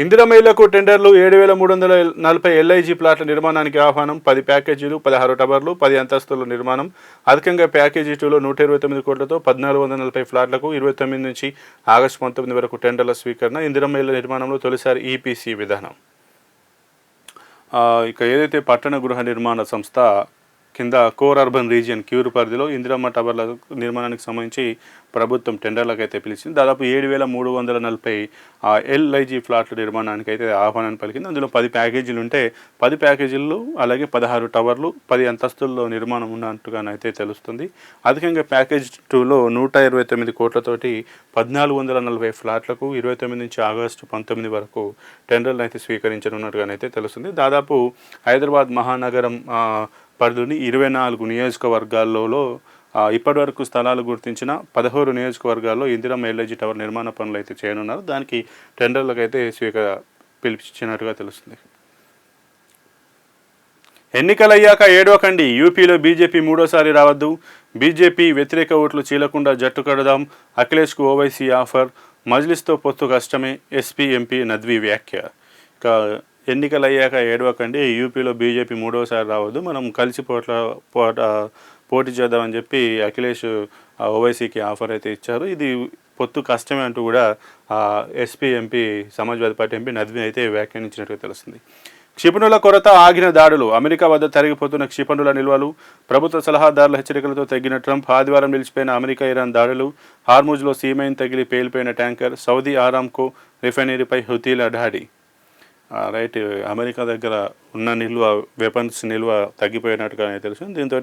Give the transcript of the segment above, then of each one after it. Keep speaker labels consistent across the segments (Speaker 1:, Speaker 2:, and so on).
Speaker 1: ఇందిరమ్మ ఇళ్లకు టెండర్లు 7,340 ఎల్ఐజీ ప్లాట్ల నిర్మాణానికి ఆహ్వానం 10 ప్యాకేజీలు 16 టవర్లు 10 అంతస్తుల నిర్మాణం అధికంగా ప్యాకేజీ 2లో 129 కోట్లతో 1,440 ఫ్లాట్లకు 29 నుంచి ఆగస్టు 19 వరకు టెండర్ల స్వీకరణ ఇందిరమ్మ ఇళ్ల నిర్మాణంలో తొలిసారి ఈపీసీ విధానం. ఇక ఏదైతే పట్టణ గృహ నిర్మాణ సంస్థ కింద కోర్ అర్బన్ రీజియన్ క్యూర్ పరిధిలో ఇందిరమ్మ టవర్ల నిర్మాణానికి సంబంధించి ప్రభుత్వం టెండర్లకు అయితే పిలిచింది. దాదాపు 7,340 ఎల్ఐజీ ఫ్లాట్ల నిర్మాణానికి అయితే ఆహ్వానాన్ని పలికింది. అందులో 10 ప్యాకేజీలు ఉంటే 10 ప్యాకేజీలు అలాగే 16 టవర్లు 10 అంతస్తుల్లో నిర్మాణం ఉన్నట్టుగానైతే తెలుస్తుంది. అధికంగా ప్యాకేజ్ 2లో 129 కోట్లతోటి 1,440 ఫ్లాట్లకు 29 నుంచి ఆగస్టు 19 వరకు టెండర్లు అయితే స్వీకరించనున్నట్టుగానైతే తెలుస్తుంది. దాదాపు హైదరాబాద్ మహానగరం పరిధిలోని 24 నియోజకవర్గాల్లో ఇప్పటివరకు స్థలాలు గుర్తించిన 16 నియోజకవర్గాల్లో ఇందిరమ్మ ఎల్ఐజీ టవర్ నిర్మాణ పనులు అయితే చేయనున్నారు. దానికి టెండర్లకు అయితే పిలిపించినట్టుగా తెలుస్తుంది. ఎన్నికలయ్యాక ఏడవకండి, యూపీలో బీజేపీ మూడోసారి రావద్దు, బీజేపీ వ్యతిరేక ఓట్లు చీలకుండా జట్టు కడదాం, అఖిలేష్కు ఓవైసీ ఆఫర్, మజ్లిస్తో పొత్తు కష్టమే, ఎస్పీ ఎంపీ నద్వీ వ్యాఖ్య. ఇక ఎన్నికలయ్యాక ఏడవకండి, యూపీలో బీజేపీ మూడోసారి రావద్దు, మనం కలిసి పోటీ చేద్దామని చెప్పి అఖిలేష్ ఓవైసీకి ఆఫర్ అయితే ఇచ్చారు. ఇది పొత్తు కష్టమే అంటూ కూడా SP MP Samajwadi party MP Nadvi అయితే వ్యాఖ్యానించినట్టుగా తెలుస్తుంది. క్షిపణుల కొరత, ఆగిన దాడులు, అమెరికా వద్ద తరిగిపోతున్న క్షిపణుల నిల్వలు, ప్రభుత్వ సలహాదారుల హెచ్చరికలతో తగ్గిన ట్రంప్, ఆదివారం నిలిచిపోయిన అమెరికా ఇరాన్ దాడులు, హార్ముజ్లో సీమైన్ తగిలి పేలిపోయిన ట్యాంకర్, సౌదీ ఆరామ్కో రిఫైనరీపై హుతీల దాడి. రైట్, అమెరికా దగ్గర ఉన్న వెపన్స్ నిల్వ తగ్గిపోయినట్టుగా తెలుసు. దీంతో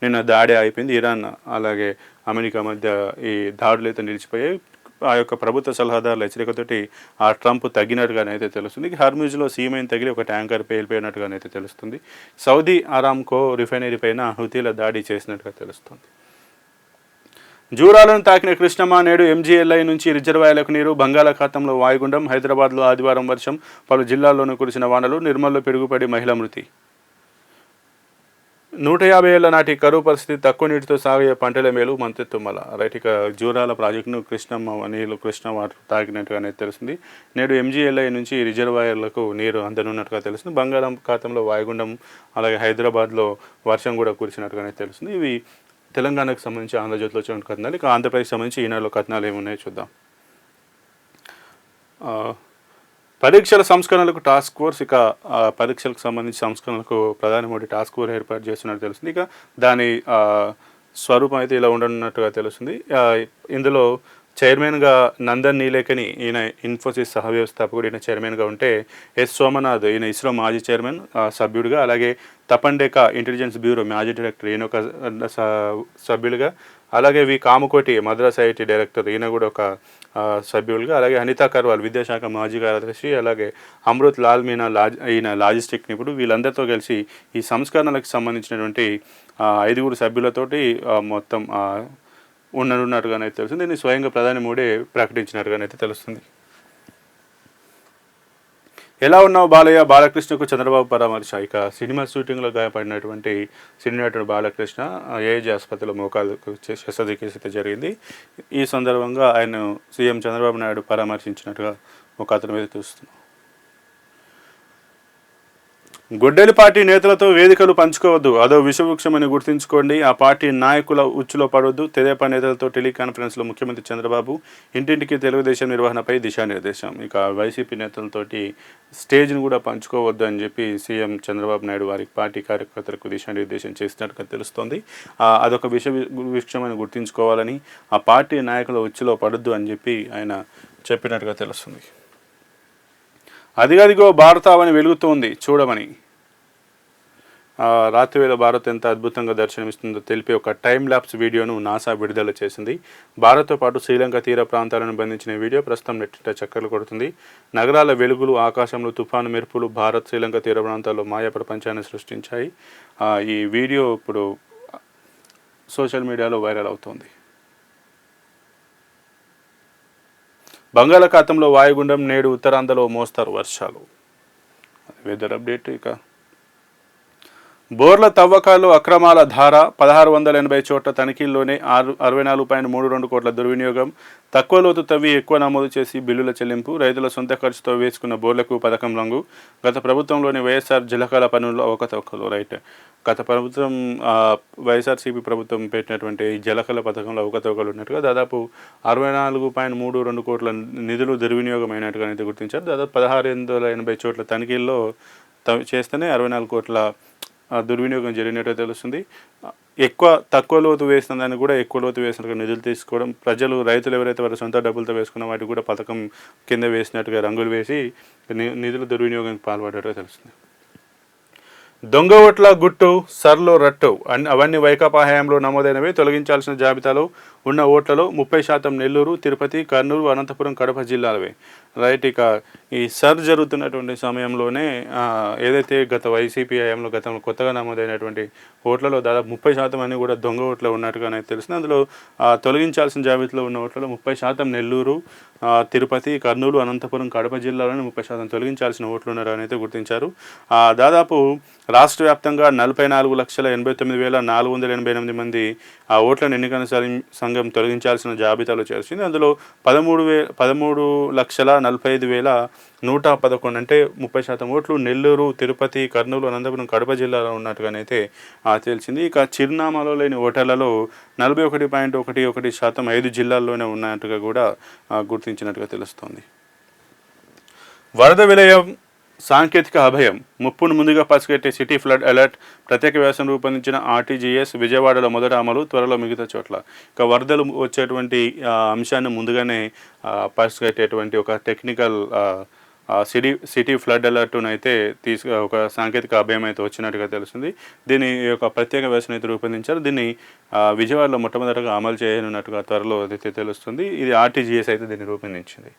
Speaker 1: నిన్న దాడి అయిపోయింది. ఇరాన్ అలాగే అమెరికా మధ్య ఈ దాడులు అయితే నిలిచిపోయాయి. ఆ యొక్క ప్రభుత్వ సలహాదారుల హెచ్చరికతోటి ఆ ట్రంప్ తగ్గినట్టుగానైతే తెలుస్తుంది. హార్ముజ్లో సీమైన్ తగిలి ఒక ట్యాంకర్ పేలిపోయినట్టుగానైతే తెలుస్తుంది. సౌదీ ఆరామ్కో రిఫైనరీ పైన హుతీల దాడి చేసినట్టుగా తెలుస్తుంది. జూరాలను తాకిన కృష్ణమ్మ, నేడు ఎంజీఎల్ఐ నుంచి రిజర్వాయర్లకు నీరు, బంగాళాఖాతంలో వాయుగుండం, హైదరాబాద్లో ఆదివారం వర్షం, పలు జిల్లాల్లోనూ కురిసిన వానలు, నిర్మల్లో పిడుగుపడి మహిళ మృతి. 150 ఏళ్ల నాటి కరువు పరిస్థితి, తక్కువ నీటితో సాగే పంటల మేలు, మంత్రి తుమ్మల. రైట్, ఇక జూరాల ప్రాజెక్టును కృష్ణ వాటర్ తాకినట్టుగానే తెలుస్తుంది. నేడు ఎంజీఎల్ఐ నుంచి రిజర్వాయర్లకు నీరు అందనున్నట్టుగా తెలుస్తుంది. బంగాళాఖాతంలో వాయుగుండం అలాగే హైదరాబాద్లో వర్షం కూడా కురిసినట్టుగానే తెలుస్తుంది. ఇవి తెలంగాణకు సంబంధించి ఆంధ్రజ్యోతిలో వచ్చిన కథనాలు. ఇక ఆంధ్రప్రదేశ్ సంబంధించి ఈనాడులో కథనాలు ఏమున్నాయో చూద్దాం. పరీక్షల సంస్కరణలకు టాస్క్ ఫోర్స్. ఇక పరీక్షలకు సంబంధించి సంస్కరణలకు ప్రధాని మోడీ టాస్క్ ఫోర్స్ ఏర్పాటు చేస్తున్నట్టు తెలుస్తుంది. ఇక దాని స్వరూపం అయితే ఇలా ఉండనున్నట్టుగా తెలుస్తుంది. ఇందులో చైర్మన్గా నందన్ నీలేకని, ఈయన ఇన్ఫోసిస్ సహ వ్యవస్థాపకుడు, ఈయన చైర్మన్గా ఉంటే ఎస్ సోమనాథ్, ఈయన ఇస్రో మాజీ చైర్మన్ సభ్యుడిగా, అలాగే తపండేకా ఇంటెలిజెన్స్ బ్యూరో మాజీ డైరెక్టర్, ఈయన ఒక సభ్యులుగా, అలాగే వి కామకోటి మద్రాస్ ఐఐటి డైరెక్టర్, ఈయన కూడా ఒక సభ్యులుగా, అలాగే అనితా కర్వాల్ విద్యాశాఖ మాజీ కార్యదర్శి, అలాగే అమృత్ లాల్ మీనా ఈయన లాజిస్టిక్ నిపుణుడు. వీళ్ళందరితో కలిసి ఈ సంస్కరణలకు సంబంధించినటువంటి 5 సభ్యులతోటి మొత్తం ఉన్నట్టుగానైతే తెలుస్తుంది. దీన్ని స్వయంగా ప్రధాని మోడీ ప్రకటించినట్టుగానైతే తెలుస్తుంది. ఎలా ఉన్నావు బాలయ్య, బాలకృష్ణకు చంద్రబాబు పరామర్శ. ఇక సినిమా షూటింగ్లో గాయపడినటువంటి సినీ నటుడు బాలకృష్ణ ఏఏజీ ఆసుపత్రిలో మోకాలకు శస్త్రచికిత్స అయితే జరిగింది. ఈ సందర్భంగా ఆయన సీఎం చంద్రబాబు నాయుడు పరామర్శించినట్టుగా ఒక అతని మీద చూస్తున్నాం. గొడ్డలి పార్టీ నేతలతో వేదికలు పంచుకోవద్దు, అదో విషవృక్షమని గుర్తుంచుకోండి, ఆ పార్టీ నాయకుల ఉచ్చులో పడవద్దు, తెదేపా నేతలతో టెలికాన్ఫరెన్స్లో ముఖ్యమంత్రి చంద్రబాబు. ఇంటింటికి తెలుగుదేశం నిర్వహణపై దిశానిర్దేశం. ఇక వైసీపీ నేతలతోటి స్టేజ్ను కూడా పంచుకోవద్దు అని చెప్పి సీఎం చంద్రబాబు నాయుడు వారి పార్టీ కార్యకర్తలకు దిశానిర్దేశం చేసినట్టుగా తెలుస్తోంది. అదొక విషవృక్షమని గుర్తుంచుకోవాలని, ఆ పార్టీ నాయకుల ఉచ్చులో పడొద్దు అని చెప్పి ఆయన చెప్పినట్టుగా తెలుస్తుంది. అదిగదిగో భారతావని వెలుగుతోంది చూడమని. రాత్రివేళ భారత్ ఎంత అద్భుతంగా దర్శనమిస్తుందో తెలిపే ఒక టైం ల్యాప్స్ వీడియోను నాసా విడుదల చేసింది. భారత్తో పాటు శ్రీలంక తీర ప్రాంతాలను బంధించిన వీడియో ప్రస్తుతం నెట్టిట చక్కర్లు కొడుతుంది. నగరాల వెలుగులు, ఆకాశంలో తుఫాను మెరుపులు భారత్ శ్రీలంక తీర ప్రాంతాల్లో మాయా ప్రపంచాన్ని సృష్టించాయి. ఈ వీడియో ఇప్పుడు సోషల్ మీడియాలో వైరల్ అవుతోంది. బంగాళాఖాతంలో వాయుగుండం, నేడు ఉత్తరాంధ్రలో మోస్తారు వర్షాలు. Weather update. ఇక బోర్ల తవ్వకాలు అక్రమాల ధార 1680 చోట్ల తనిఖీల్లోనే 64.32 కోట్ల దుర్వినియోగం, తక్కువ లోతు తవ్వి ఎక్కువ నమోదు చేసి బిల్లుల చెల్లింపు, రైతుల సొంత ఖర్చుతో వేసుకున్న బోర్లకు పథకం రంగు, గత ప్రభుత్వంలోని వైఎస్ఆర్ జలకాల పనుల్లో అవకతవకలు. రైట్, గత ప్రభుత్వం వైఎస్ఆర్సీపీ ప్రభుత్వం పెట్టినటువంటి ఈ జలకళ పథకంలో అవకతవకలు ఉన్నట్టుగా దాదాపు 64.32 కోట్ల నిధులు దుర్వినియోగం అయినట్టుగా అయితే గుర్తించారు. దాదాపు 1680 చోట్ల తనిఖీల్లో చేస్తేనే 64 కోట్ల దుర్వినియోగం జరిగినట్టు తెలుస్తుంది. తక్కువ లోతు వేసిన దాన్ని కూడా ఎక్కువ లోతు వేసినట్టుగా నిధులు తీసుకోవడం, రైతులు ఎవరైతే వారి సొంత డబ్బులతో వేసుకున్న వాటికి కూడా పథకం కింద వేసినట్టుగా రంగులు వేసి నిధుల దుర్వినియోగానికి పాల్పడేటో తెలుస్తుంది. దొంగ ఓట్ల గుట్టు, సర్లో రట్టు అవన్నీ వైకాపా హయాంలో నమోదైనవి. తొలగించాల్సిన జాబితాలో ఉన్న ఓట్లలో 30% నెల్లూరు, తిరుపతి, కర్నూలు, అనంతపురం, కడప జిల్లాలవే. రైట్, ఇక ఈ సర్ జరుగుతున్నటువంటి సమయంలోనే ఏదైతే గత వైసీపీ హయాంలో గతంలో కొత్తగా నమోదైనటువంటి ఓట్లలో దాదాపు 30% అన్నీ కూడా దొంగ ఓట్లు ఉన్నట్టుగా నాకు తెలుస్తుంది. అందులో తొలగించాల్సిన జాబితాలో ఉన్న ఓట్లలో 30% నెల్లూరు, తిరుపతి, కర్నూలు, అనంతపురం, కడప జిల్లాలోనే 30% తొలగించాల్సిన ఓట్లు ఉన్నారని అయితే గుర్తించారు. దాదాపు రాష్ట్ర వ్యాప్తంగా 44,89,488 మంది ఆ ఓట్లను ఎన్నికల సంఘం తొలగించాల్సిన జాబితాలో చేర్చింది. అందులో 13,45,111 అంటే 30% ఓట్లు నెల్లూరు, తిరుపతి, కర్నూలు, అనంతపురం, కడప జిల్లాలో ఉన్నట్టుగానైతే తెలిసింది. ఇక చిరునామాలో లేని ఓటర్లలో 41.11% 5 జిల్లాల్లోనే ఉన్నట్టుగా కూడా గుర్తించినట్టుగా తెలుస్తోంది. వరద విలయం, సాంకేతిక అభయం, ముప్పును ముందుగా పసిగట్టే సిటీ ఫ్లడ్ అలర్ట్, ప్రత్యేక వ్యవస్థను రూపొందించిన ఆర్టీజీఎస్ విజయవాడలో మొదట అమలు, త్వరలో మిగతా చోట్ల. ఇక వరదలు వచ్చేటువంటి అంశాన్ని ముందుగానే పసిగట్టేటువంటి ఒక టెక్నికల్ సిటీ ఫ్లడ్ అలర్ట్ను అయితే ఒక సాంకేతిక అభయం అయితే వచ్చినట్టుగా తెలుస్తుంది. దీని యొక్క ప్రత్యేక వ్యవస్థను అయితే రూపొందించారు. దీన్ని విజయవాడలో మొట్టమొదటిగా అమలు చేయనున్నట్టుగా త్వరలో అయితే తెలుస్తుంది. ఇది ఆర్టీజీఎస్ అయితే దీన్ని రూపొందించింది.